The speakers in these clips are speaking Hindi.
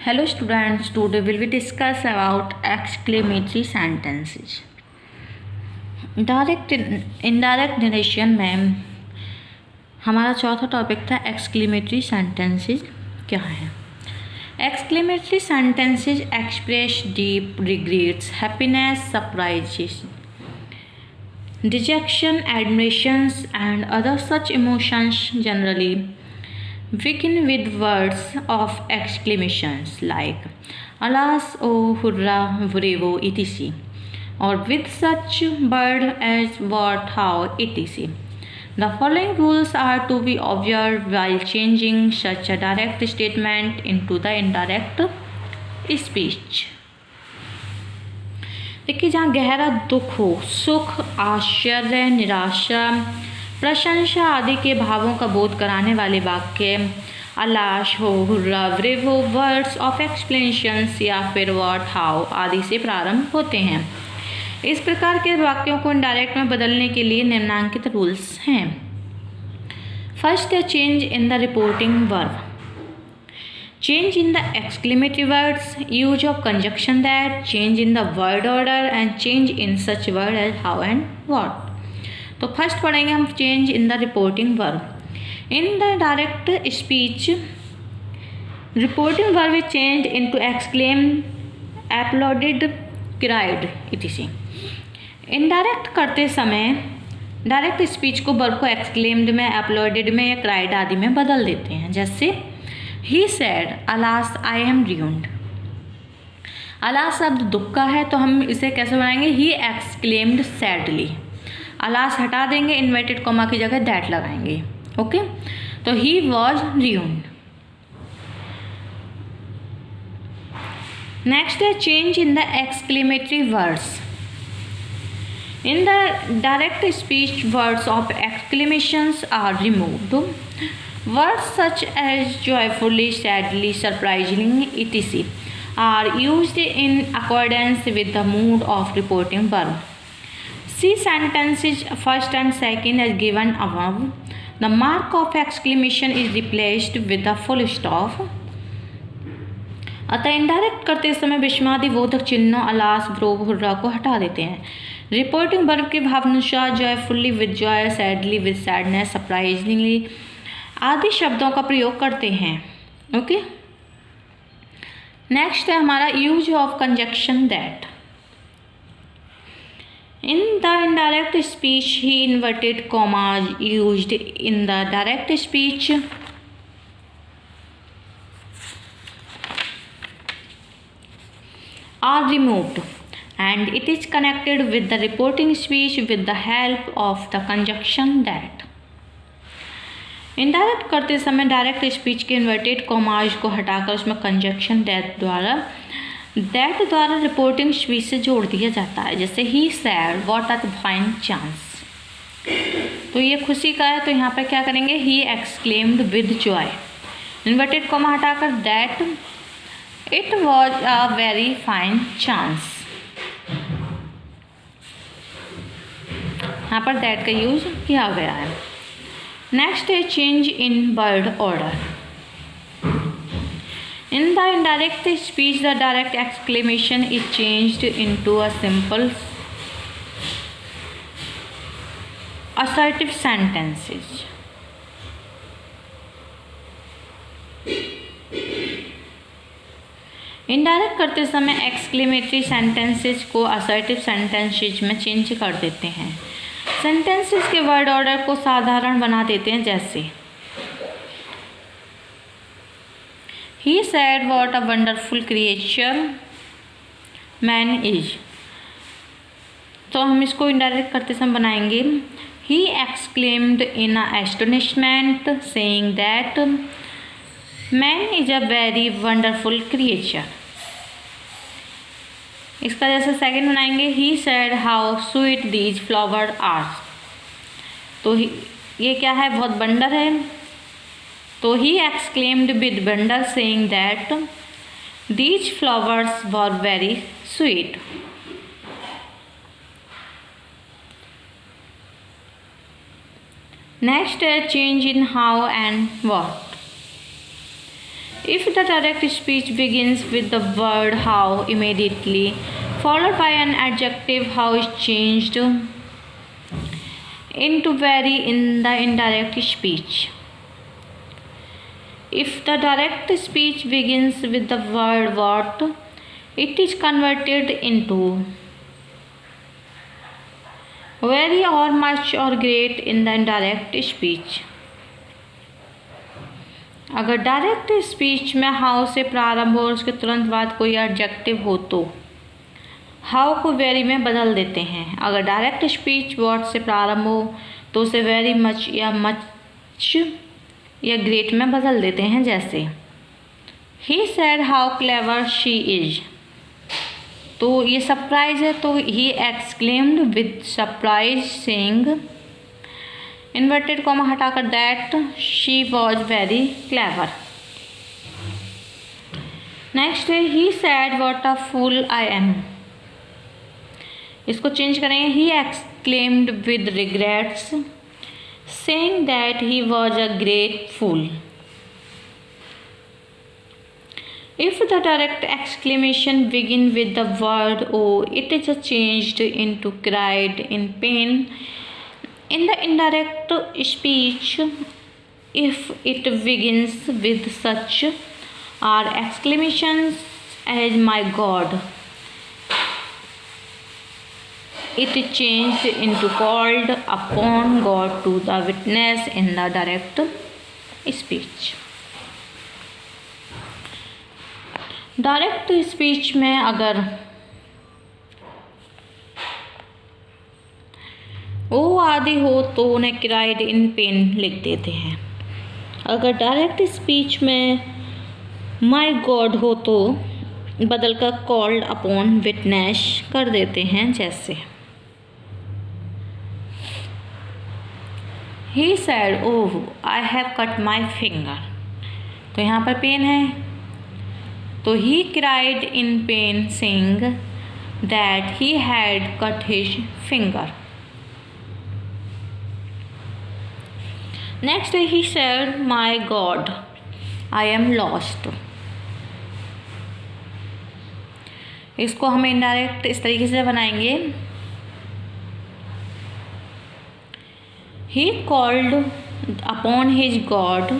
Hello students, today will we discuss about exclamatory sentences. Direct indirect narration में हमारा चौथा टॉपिक था एक्सक्लेमेटरी सेंटेंसेस क्या है। Exclamatory sentences express deep regrets, happiness, surprises, dejection, admirations and other such emotions generally begin with words of exclamations like alas, oh, hurrah, bravo, etc. or with such word as what, how, etc. The following rules are to be observed while changing such a direct statement into the indirect speech. देखिए, जहाँ गहरा दुख हो, सुख, आश्चर्य, निराशा, प्रशंसा आदि के भावों का बोध कराने वाले वाक्य अलाश, हो, hurrah, bravo, words of explanations या फिर व्हाट, हाउ आदि से प्रारंभ होते हैं। इस प्रकार के वाक्यों को इनडायरेक्ट में बदलने के लिए निम्नलिखित रूल्स हैं। फर्स्ट है change in the reporting verb, change in the exclamatory words, use of conjunction that, change in the word order and change in such word as how and what. तो फर्स्ट पढ़ेंगे हम change in the reporting verb. In the direct speech reporting verb is changed into exclaim, uploaded, cried etc. Indirect करते समय डायरेक्ट स्पीच को वर्ब को एक्सक्लेम्ड में, अपलॉडेड में या क्राइड आदि में बदल देते हैं। जैसे He said, alas, I am ruined. alas शब्द दुख का है तो हम इसे कैसे बनाएंगे? He exclaimed sadly. alas हटा देंगे, इन्वर्टेड कॉमा की जगह that लगाएंगे। ओके, तो he was ruined. नेक्स्ट है change in the exclamatory words. In the direct speech, words of exclamations are removed. Words such as joyfully, sadly, surprisingly, etc. are used in accordance with the mood of reporting verb. See sentences first and second as given above. The mark of exclamation is replaced with the full stop. अतः इनडायरेक्ट करते समय विस्मयादिबोधक चिन्हों अलास, ब्रोव, हुर्रा को हटा देते हैं। रिपोर्टिंग वर्ब के भावानुसार joyfully with joy, sadly with sadness, surprisingly आदि शब्दों का प्रयोग करते हैं। ओके, नेक्स्ट है हमारा use of conjunction that. In the indirect speech he inverted commas used in the direct speech are removed and it is connected with the reporting speech with the help of the conjunction that. Indirect करते समय डायरेक्ट स्पीच के इन्वर्टेड कॉमाज को हटाकर उसमें कंजक्शन दैट द्वारा रिपोर्टिंग स्पीच से जोड़ दिया जाता है। जैसे he said what a fine chance, तो ये खुशी का है तो यहाँ पर क्या करेंगे? He exclaimed with joy, inverted comma हटाकर that it was a very fine chance. यहाँ पर दैट का यूज किया गया है। नेक्स्ट है change in word order. In the indirect speech the direct exclamation is changed into a simple assertive sentences. Indirect करते समय एक्सक्लेमेटरी सेंटेंसेस को असर्टिव सेंटेंसेस में चेंज कर देते हैं। सेंटेंसेस के वर्ड ऑर्डर को साधारण बना देते हैं। जैसे he said what a wonderful creature man is, तो हम इसको इनडायरेक्ट करते समय बनाएंगे he exclaimed in a astonishment saying that man is a very wonderful creature. इसका जैसे सेकंड बनाएंगे he said how sweet these flower are, तो ये क्या है? बहुत बंडर है, तो he exclaimed with wonder saying that these flowers were very sweet. Next है change in how and what. If the direct speech begins with the word how immediately, followed by an adjective, how is changed into very in the indirect speech. If the direct speech begins with the word what, it is converted into very or much or great in the indirect speech. अगर डायरेक्ट स्पीच में हाउ से प्रारंभ हो और उसके तुरंत बाद कोई एडजेक्टिव हो तो हाउ को वेरी में बदल देते हैं। अगर डायरेक्ट स्पीच वर्ड से प्रारंभ हो तो उसे वेरी मच या ग्रेट में बदल देते हैं। जैसे he said how clever she is, तो ये सरप्राइज है तो he exclaimed with surprise saying inverted comma हटाकर that she was very clever. Next है he said what a fool I am, इसको चेंज करें he exclaimed with regrets saying that he was a great fool. If the direct exclamation begin with the word oh, it is changed into cried in pain. In the indirect speech, if it begins with such are exclamations as my God, it is changed into called upon God to the witness in the direct speech. Direct speech में अगर ओ आदि हो तो उन्हें क्राइड इन पेन लिख देते हैं। अगर डायरेक्ट स्पीच में माय गॉड हो तो बदलकर कॉल्ड अपॉन विटनेस कर देते हैं। जैसे he said oh I have cut my finger, तो यहाँ पर पेन है तो he cried in pain saying that he had cut his finger. Next he said my god I am lost, इसको हम इनडायरेक्ट इस तरीके से बनाएंगे he called upon his god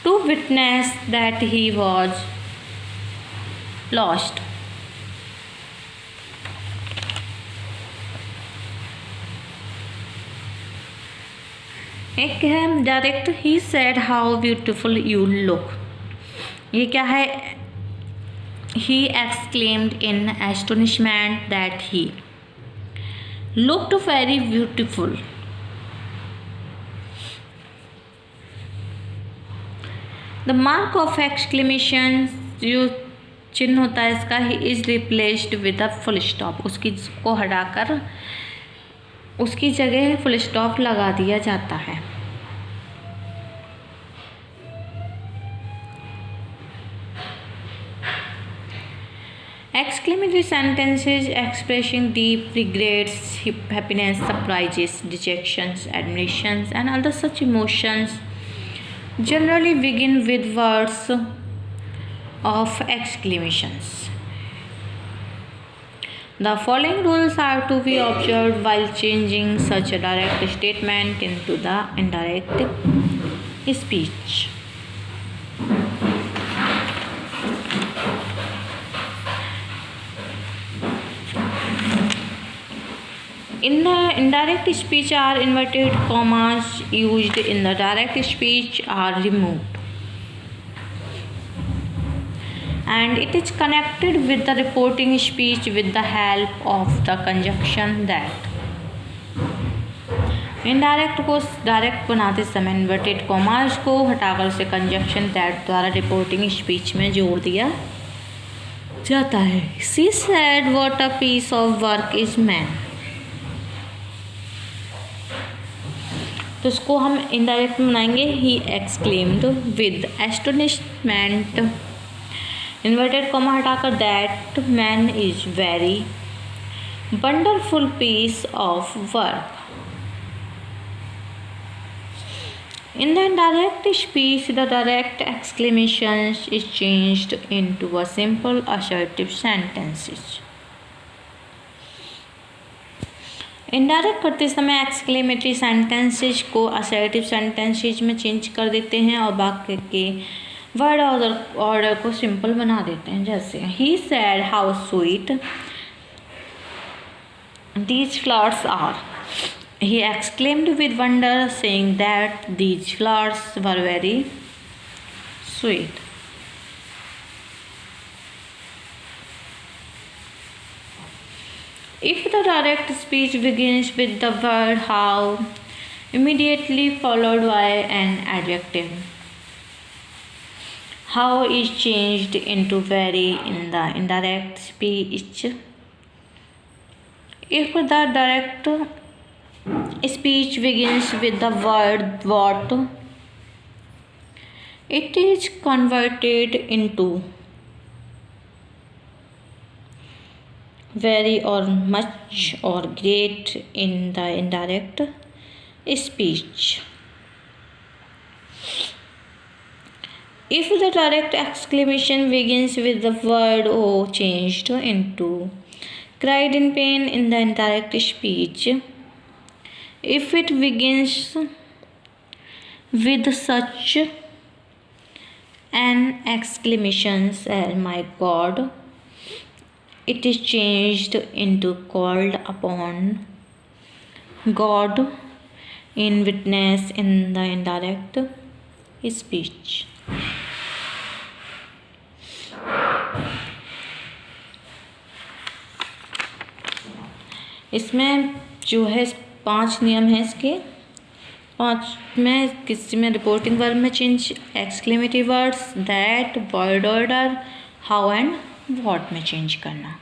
to witness that he was lost. एक है direct he said how beautiful you look, ये क्या है he exclaimed in astonishment that he looked very beautiful. The mark of exclamation जो चिन्ह होता है इसका he is replaced with a full stop, उसकी को हटाकर उसकी जगह फुल स्टॉप लगा दिया जाता है। Exclamatory sentences expressing deep regrets, happiness, surprises, dejections, admirations and other such emotions generally begin with words of exclamations. The following rules are to be observed while changing such a direct statement into the indirect speech. In the indirect speech are inverted commas used in the direct speech are removed, and it is connected with the reporting speech with the help of the conjunction that. Indirect को डायरेक्ट बनाते समय इन्वर्टेड कॉमास को हटाकर उसे कंजक्शन दैट द्वारा रिपोर्टिंग स्पीच में जोड़ दिया जाता है। She said what a piece of work is man, तो उसको हम इनडायरेक्ट में बनाएंगे he exclaimed with astonishment inverted comma हटाकर that man is very wonderful piece of work. In the indirect speech, the direct exclamation is changed into a simple assertive sentences. Indirect करते समय एक्सक्लेमेटरी सेंटेंसेज को असर्टिव सेंटेंसेज में चेंज कर देते हैं और वाक्य के वर्ड ऑर्डर को सिंपल बना देते हैं। जैसे he said how sweet these flowers are, he exclaimed with wonder saying that these flowers were very sweet. If the direct speech begins with the word how, immediately followed by an adjective, how is changed into very in the indirect speech. If the direct speech begins with the word what, it is converted into very or much or great in the indirect speech. If the direct exclamation begins with the word oh, changed into cried in pain in the indirect speech. If it begins with such an exclamation as my God, it is changed into called upon God in witness in the indirect speech. इसमें जो है 5 नियम हैं इसके। 5 में किसी में रिपोर्टिंग वर्ब में change, exclamatory words that, word order, how and what में चेंज करना।